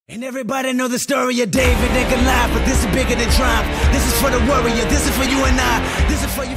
And everybody know the story of David and Goliath, but this is bigger than triumph. This is for the warrior, this is for you and I, this is for you.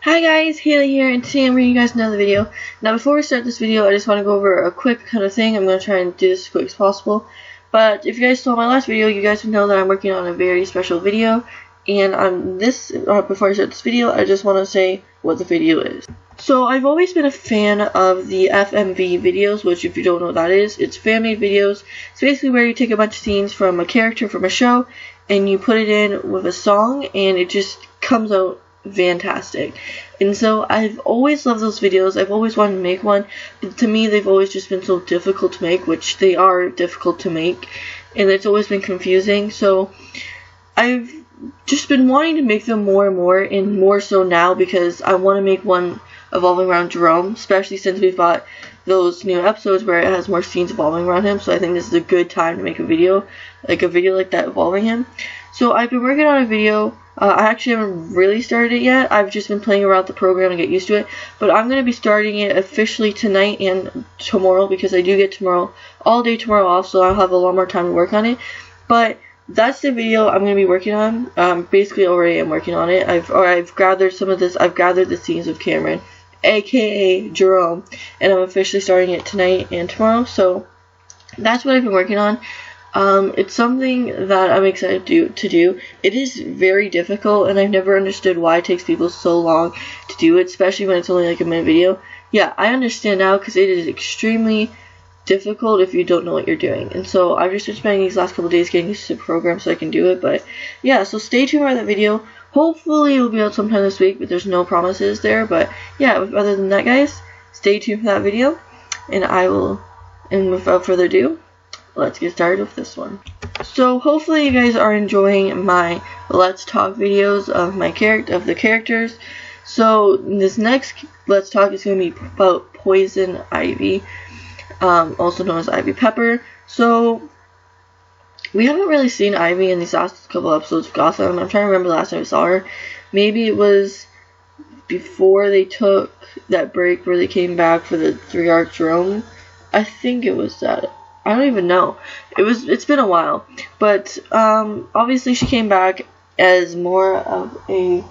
Hi guys, Haley here, and today I'm bringing you guys another video. Now before we start this video, I just want to go over a quick kind of thing. I'm going to try and do this as quick as possible. But if you guys saw my last video, you guys would know that I'm working on a very special video. And before I start this video, I just want to say what the video is. So I've always been a fan of the FMV videos, which if you don't know what that is, it's fan-made videos. It's basically where you take a bunch of scenes from a character from a show and you put it in with a song and it just comes out fantastic. And so I've always loved those videos. I've always wanted to make one, but to me they've always just been so difficult to make, which they are difficult to make, and it's always been confusing. So I've just been wanting to make them more and more so now, because I want to make one evolving around Jerome, especially since we've got those new episodes where it has more scenes evolving around him. So I think this is a good time to make a video like that evolving him. So I've been working on a video. I actually haven't really started it yet. I've just been playing around with the program and get used to it. But I'm going to be starting it officially tonight and tomorrow, because I do get all day tomorrow off, so I'll have a lot more time to work on it. But that's the video I'm going to be working on. Basically already I'm working on it. I've gathered some of this. I've gathered the scenes of Cameron, aka Jerome, and I'm officially starting it tonight and tomorrow. So that's what I've been working on. It's something that I'm excited to do. It is very difficult, and I've never understood why it takes people so long to do it, especially when it's only like a minute video. Yeah, I understand now, because it is extremely difficult if you don't know what you're doing. And so I've just been spending these last couple of days getting used to the program so I can do it. But yeah, so stay tuned for that video. Hopefully it will be out sometime this week, but there's no promises there. But yeah, other than that, guys, stay tuned for that video, and without further ado, let's get started with this one. So hopefully you guys are enjoying my Let's Talk videos of the characters. So this next Let's Talk is going to be about Poison Ivy, also known as Ivy Pepper. So we haven't really seen Ivy in these last couple episodes of Gotham. I'm trying to remember the last time I saw her. Maybe it was before they took that break where they came back for the 3-arc Jerome. I think it was that. I don't even know. It's been a while. But obviously she came back as more of a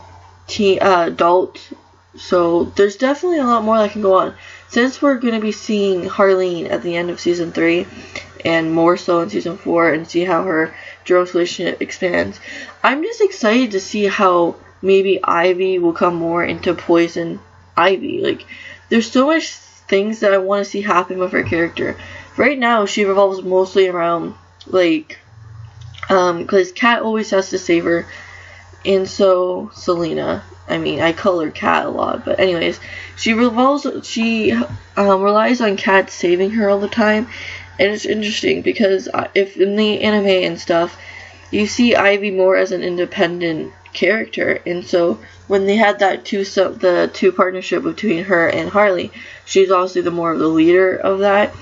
adult. So there's definitely a lot more that can go on. Since we're going to be seeing Harleen at the end of Season 3, and more so in Season 4, and see how her Jerome's relationship expands, I'm just excited to see how maybe Ivy will come more into Poison Ivy. Like, there's so much things that I want to see happen with her character. Right now, she revolves mostly around, like, because Kat always has to save her, and so Selena. I mean, I call her Kat a lot, but anyways, she relies on Kat saving her all the time, and it's interesting because if in the anime and stuff, you see Ivy more as an independent character, and so when they had that the two partnership between her and Harley, she's obviously the more of the leader of that.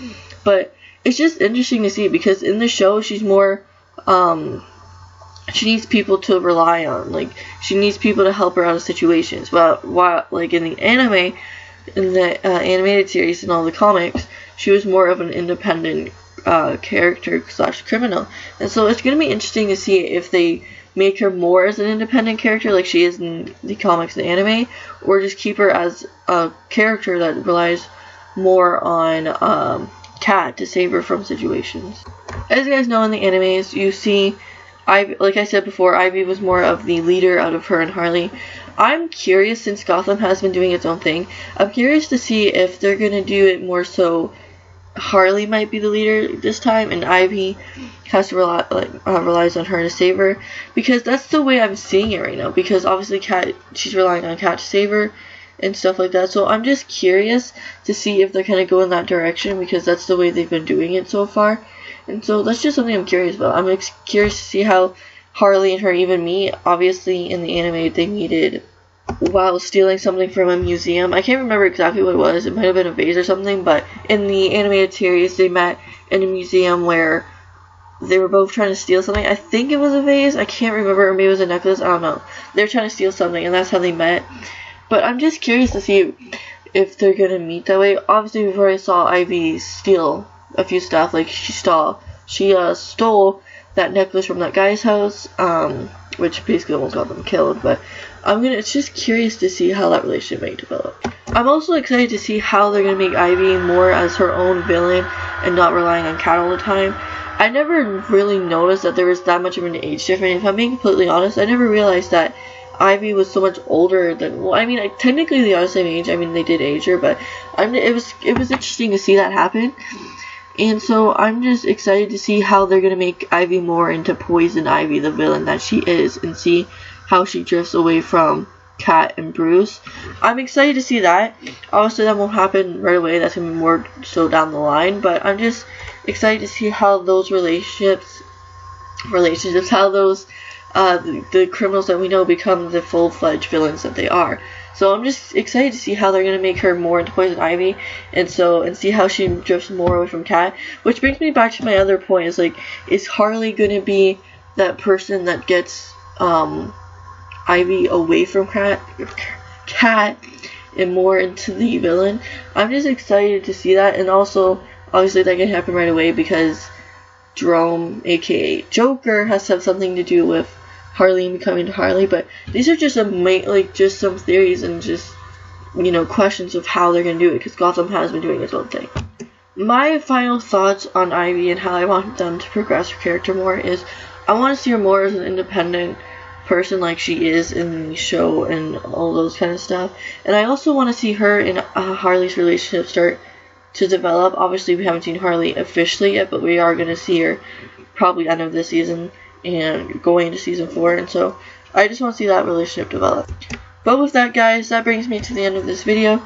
But it's just interesting to see, because in the show she's more she needs people to rely on. Like, she needs people to help her out of situations. But while like in the anime, in the animated series and all the comics, she was more of an independent character / criminal. And so it's gonna be interesting to see if they make her more as an independent character like she is in the comics and the anime, or just keep her as a character that relies more on Kat to save her from situations. As you guys know, in the animes, you see Ivy, like I said before, Ivy was more of the leader out of her and Harley. I'm curious, since Gotham has been doing its own thing, I'm curious to see if they're going to do it more so Harley might be the leader this time, and Ivy has to relies on her to save her, because that's the way I'm seeing it right now, because obviously she's relying on Kat to save her and stuff like that. So I'm just curious to see if they're going to go in that direction, because that's the way they've been doing it so far. And so that's just something I'm curious about. I'm curious to see how Harley and her even meet. Obviously in the anime they meted while stealing something from a museum. I can't remember exactly what it was. It might have been a vase or something, but in the animated series they met in a museum where they were both trying to steal something. I think it was a vase. I can't remember. Or maybe it was a necklace. I don't know. They were trying to steal something, and that's how they met. But I'm just curious to see if they're going to meet that way. Obviously, we've already saw Ivy steal a few stuff. Like, she stole she stole that necklace from that guy's house, which basically almost got them killed. But it's just curious to see how that relationship may develop. I'm also excited to see how they're gonna make Ivy more as her own villain and not relying on Cat all the time. I never really noticed that there was that much of an age difference. If I'm being completely honest, I never realized that Ivy was so much older than, well, I mean, technically they are the same age. I mean, they did age her, but it was interesting to see that happen. And so I'm just excited to see how they're gonna make Ivy more into Poison Ivy, the villain that she is, and see how she drifts away from Cat and Bruce. I'm excited to see that. Obviously that won't happen right away. That's gonna be more so down the line. But I'm just excited to see how those relationships, how those the criminals that we know become the full-fledged villains that they are. So I'm just excited to see how they're gonna make her more into Poison Ivy, and see how she drifts more away from Cat. Which brings me back to my other point: is like, is Harley gonna be that person that gets Ivy away from Cat and more into the villain? I'm just excited to see that, and also obviously that can happen right away because Jerome, aka Joker, has to have something to do with Harley and becoming Harley. But these are just some theories and just, you know, questions of how they're gonna do it, because Gotham has been doing its own thing. My final thoughts on Ivy and how I want them to progress her character more is, I want to see her more as an independent person like she is in the show and all those kind of stuff. And I also want to see her and Harley's relationship start to develop. Obviously we haven't seen Harley officially yet, but we are going to see her probably end of this season and going into season 4, and so I just want to see that relationship develop. But with that, guys, that brings me to the end of this video.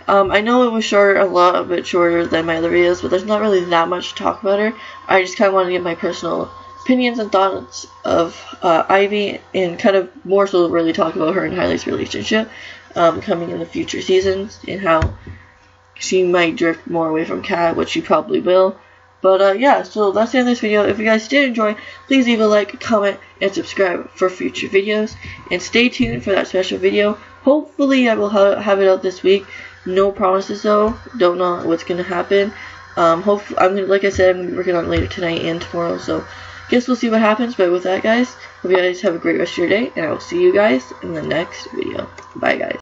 I know it was short, a bit shorter than my other videos, but there's not really that much to talk about her. I just kind of want to get my personal opinions and thoughts of Ivy, and kind of more so really talk about her and Harley's relationship coming in the future seasons, and how she might drift more away from Cat, which she probably will. But yeah, so that's the end of this video. If you guys did enjoy, please leave a like, comment, and subscribe for future videos, and stay tuned for that special video. Hopefully I will have it out this week. No promises though, don't know what's gonna happen. Hopefully, like I said, I'm gonna be working on it later tonight and tomorrow, so guess we'll see what happens. But with that, guys, hope you guys have a great rest of your day, and I will see you guys in the next video. Bye, guys.